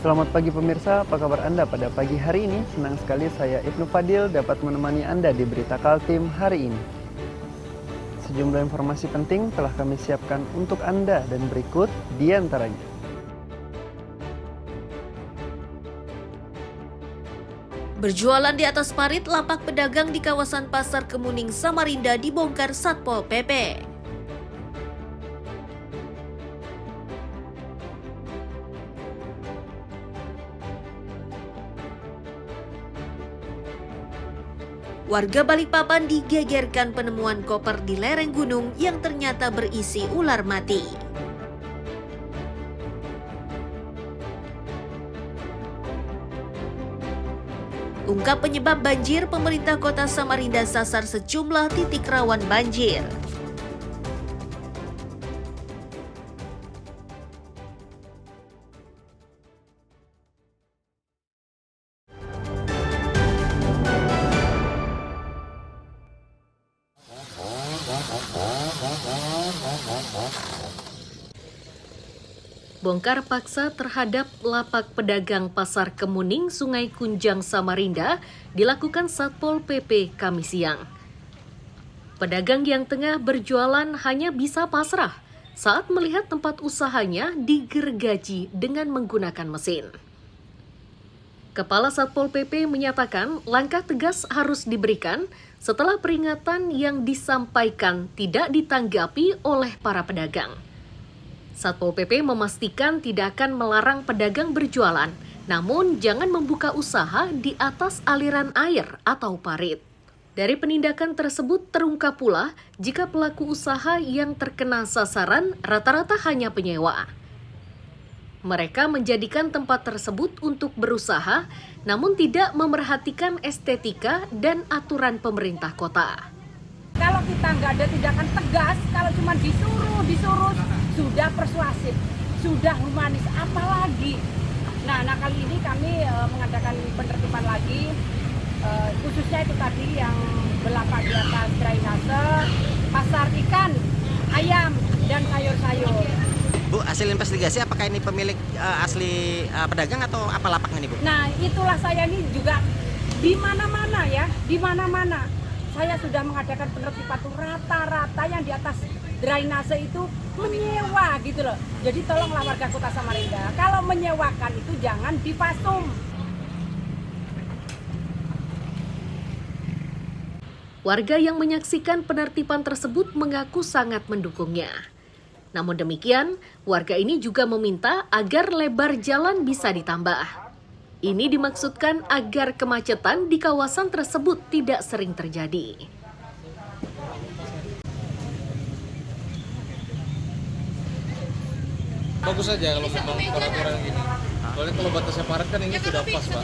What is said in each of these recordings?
Selamat pagi pemirsa, apa kabar Anda pada pagi hari ini? Senang sekali saya Ibnu Fadil dapat menemani Anda di Berita Kaltim hari ini. Sejumlah informasi penting telah kami siapkan untuk Anda dan berikut di antaranya. Berjualan di atas parit, lapak pedagang di kawasan Pasar Kemuning, Samarinda dibongkar Satpol PP. Warga Balikpapan digegerkan penemuan koper di lereng gunung yang ternyata berisi ular mati. Ungkap penyebab banjir, pemerintah kota Samarinda sasar sejumlah titik rawan banjir. Bongkar paksa terhadap lapak pedagang Pasar Kemuning, Sungai Kunjang, Samarinda dilakukan Satpol PP Kamis siang. Pedagang yang tengah berjualan hanya bisa pasrah saat melihat tempat usahanya digergaji dengan menggunakan mesin. Kepala Satpol PP menyatakan langkah tegas harus diberikan setelah peringatan yang disampaikan tidak ditanggapi oleh para pedagang. Satpol PP memastikan tidak akan melarang pedagang berjualan, namun jangan membuka usaha di atas aliran air atau parit. Dari penindakan tersebut terungkap pula jika pelaku usaha yang terkena sasaran rata-rata hanya penyewa. Mereka menjadikan tempat tersebut untuk berusaha, namun tidak memerhatikan estetika dan aturan pemerintah kota. Kalau kita nggak ada tindakan tegas, kalau cuma disuruh, sudah persuasif, sudah humanis, apalagi. Nah kali ini kami mengadakan penertiban lagi, khususnya itu tadi yang berlapak di atas drainase, pasar ikan, ayam, dan sayur-sayur. Bu, hasil investigasi apakah ini pemilik asli pedagang atau apa lapaknya nih, Bu? Nah itulah saya ini juga di mana-mana ya, di mana-mana. Saya sudah mengadakan penertiban tuh rata-rata yang di atas drainase itu menyewa gitu loh. Jadi tolonglah warga kota Samarinda, kalau menyewakan itu jangan dipasung. Warga yang menyaksikan penertiban tersebut mengaku sangat mendukungnya. Namun demikian, warga ini juga meminta agar lebar jalan bisa ditambah. Ini dimaksudkan agar kemacetan di kawasan tersebut tidak sering terjadi. Bagus saja kalau memang peraturan gini. Soalnya kalau batasnya parit kan ini sudah pas, Pak.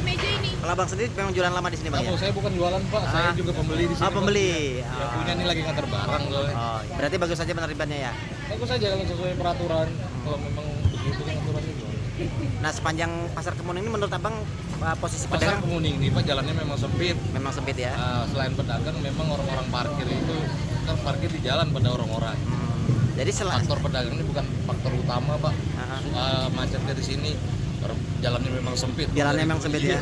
Kalau Abang sendiri memang jualan lama di sini, Bang? Saya bukan jualan, Pak. Saya juga pembeli di sini. Oh, pembeli. Ya, punya ini lagi ngantar barang soalnya. Oh, berarti bagus saja penertibannya ya? Bagus saja kalau sesuai peraturan. Kalau memang begitu kan aturannya gimana? Nah, sepanjang Pasar Kemuning ini menurut Abang posisi Pasar pedagang Kemuning ini, Pak, jalannya memang sempit. memang sempit ya? Selain pedagang, memang orang-orang parkir itu kan parkir di jalan pada orang-orang. Jadi Faktor pedagang ini bukan faktor utama, Pak. Macetnya di sini, jalannya memang sempit. jalannya memang sempit ya?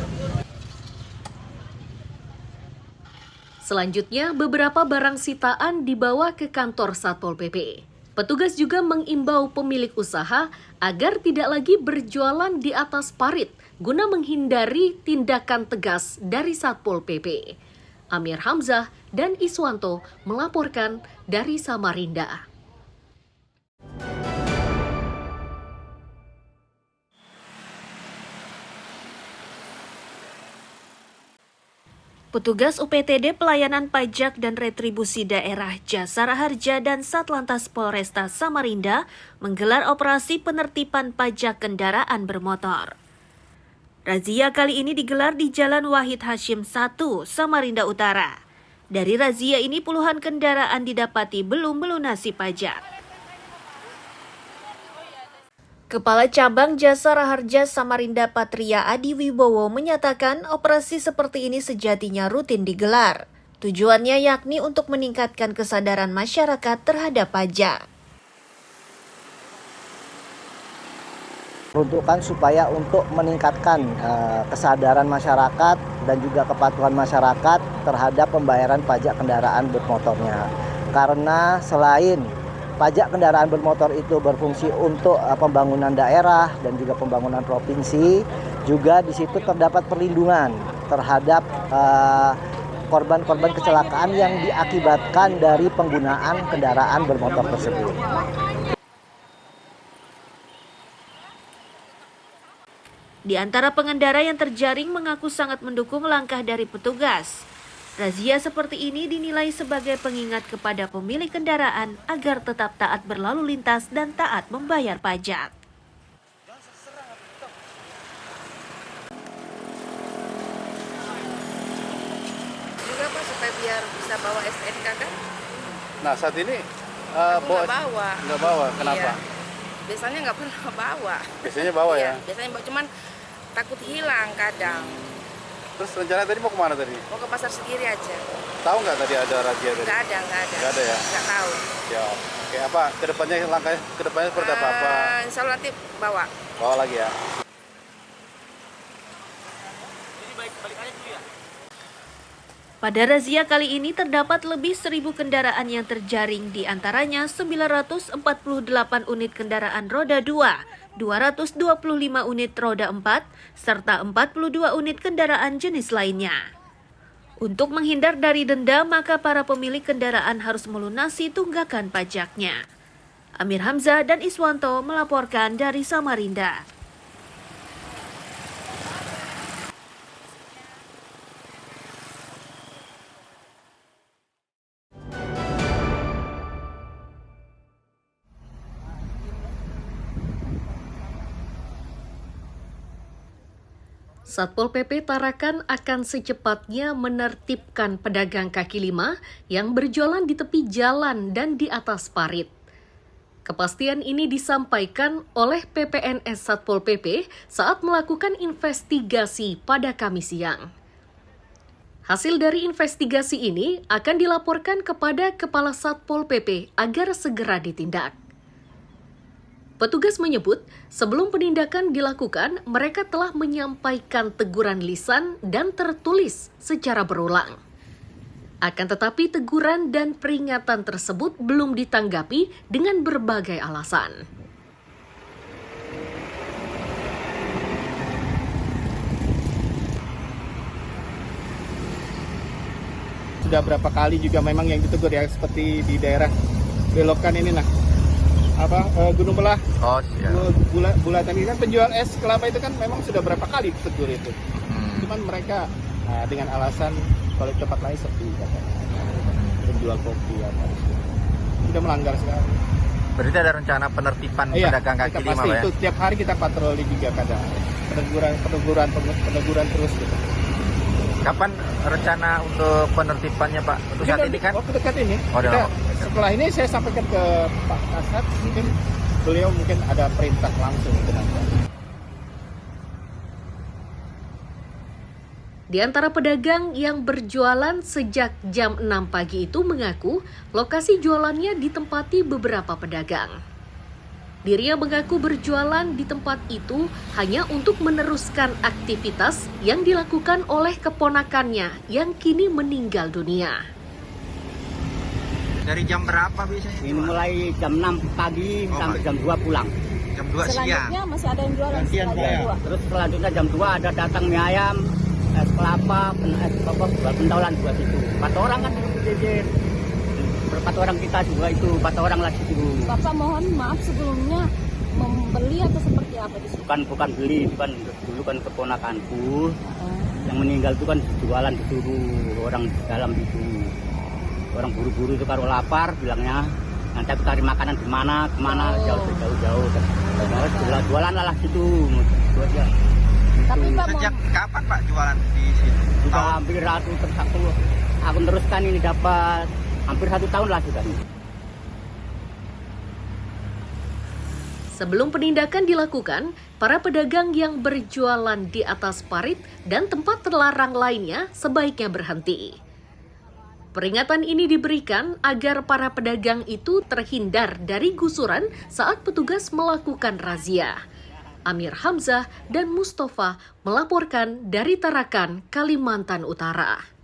Selanjutnya, beberapa barang sitaan dibawa ke kantor Satpol PP. Petugas juga mengimbau pemilik usaha agar tidak lagi berjualan di atas parit guna menghindari tindakan tegas dari Satpol PP. Amir Hamzah dan Iswanto melaporkan dari Samarinda. Petugas UPTD Pelayanan Pajak dan Retribusi Daerah Jasara Harja dan Satlantas Polresta Samarinda menggelar operasi penertiban pajak kendaraan bermotor. Razia kali ini digelar di Jalan Wahid Hashim 1, Samarinda Utara. Dari razia ini puluhan kendaraan didapati belum melunasi pajak. Kepala Cabang Jasara Harja Samarinda Patria Adi Wibowo menyatakan operasi seperti ini sejatinya rutin digelar. Tujuannya yakni untuk meningkatkan kesadaran masyarakat terhadap pajak. Peruntukan supaya untuk meningkatkan kesadaran masyarakat dan juga kepatuhan masyarakat terhadap pembayaran pajak kendaraan bermotornya. Karena selain pajak kendaraan bermotor itu berfungsi untuk pembangunan daerah dan juga pembangunan provinsi, juga di situ terdapat perlindungan terhadap korban-korban kecelakaan yang diakibatkan dari penggunaan kendaraan bermotor tersebut. Di antara pengendara yang terjaring mengaku sangat mendukung langkah dari petugas. Razia seperti ini dinilai sebagai pengingat kepada pemilik kendaraan agar tetap taat berlalu lintas dan taat membayar pajak. Juga Pak, supaya biar bisa bawa STNK kan? Nah saat ini Aku nggak bawa. Kenapa? Iya. Biasanya nggak pernah bawa. Biasanya bawa Iya, ya. biasanya bawa, cuman takut hilang kadang. Terus rencana tadi mau kemana tadi? Mau ke pasar Segiri aja. Tahu nggak tadi ada razia tadi? Nggak ada. Nggak ada ya? Nggak tahu. Ya. Oke, apa kedepannya langkahnya kedepannya seperti apa? Insya Allah nanti bawa. Bawa lagi ya. Pada razia kali ini terdapat lebih 1.000 kendaraan yang terjaring, di antaranya 948 unit kendaraan roda 2, 225 unit roda 4, serta 42 unit kendaraan jenis lainnya. Untuk menghindar dari denda, maka para pemilik kendaraan harus melunasi tunggakan pajaknya. Amir Hamzah dan Iswanto melaporkan dari Samarinda. Satpol PP Tarakan akan secepatnya menertibkan pedagang kaki lima yang berjualan di tepi jalan dan di atas parit. Kepastian ini disampaikan oleh PPNS Satpol PP saat melakukan investigasi pada Kamis siang. Hasil dari investigasi ini akan dilaporkan kepada Kepala Satpol PP agar segera ditindak. Petugas menyebut, sebelum penindakan dilakukan, mereka telah menyampaikan teguran lisan dan tertulis secara berulang. Akan tetapi teguran dan peringatan tersebut belum ditanggapi dengan berbagai alasan. Sudah berapa kali juga memang yang ditegur ya, seperti di daerah belokan ini Gunung Belah. Oh, Bulatan ini kan penjual es kelapa itu kan memang sudah berapa kali ditegur itu. Cuman mereka dengan alasan kalau di tempat lain sepi katanya. Penjual kopi sudah melanggar sekali. Berarti ada rencana penertiban pedagang kaki lima pasti ya? itu tiap hari kita patroli juga kadang. Peneguran terus gitu. Kapan rencana untuk penertibannya Pak? Untuk saat ini kan? Waktu dekat ini. Oh, setelah ini saya sampaikan ke Pak Kasat, mungkin beliau ada perintah langsung itu nanti. Di antara pedagang yang berjualan sejak jam 6 pagi itu mengaku lokasi jualannya ditempati beberapa pedagang. Dirinya mengaku berjualan di tempat itu hanya untuk meneruskan aktivitas yang dilakukan oleh keponakannya yang kini meninggal dunia. Dari jam berapa biasanya? Ini mulai jam 6 pagi sampai jam 2 pulang. Jam 2 siang. masih ada yang jualan Terus selanjutnya jam 2 ada datang mie ayam, es kelapa, es pentolan juga situ. 4 orang kan itu. 4 orang kita juga itu, 4 orang lagi itu. Bapak mohon maaf sebelumnya membeli atau seperti apa di sini? Bukan beli, bukan dulu kan keponakanku yang meninggal itu kan jualan disuruh orang dalam itu. Orang buru-buru itu kalau lapar bilangnya nanti aku cari makanan di mana, kemana jauh-jauh. Jualan lah gitu. Tapi Pak Sejak kapan Pak jualan di sini? Sudah hampir satu aku teruskan ini dapat hampir 1 tahun lah sudah. Sebelum penindakan dilakukan, para pedagang yang berjualan di atas parit dan tempat terlarang lainnya sebaiknya berhenti. Peringatan ini diberikan agar para pedagang itu terhindar dari gusuran saat petugas melakukan razia. Amir Hamzah dan Mustafa melaporkan dari Tarakan, Kalimantan Utara.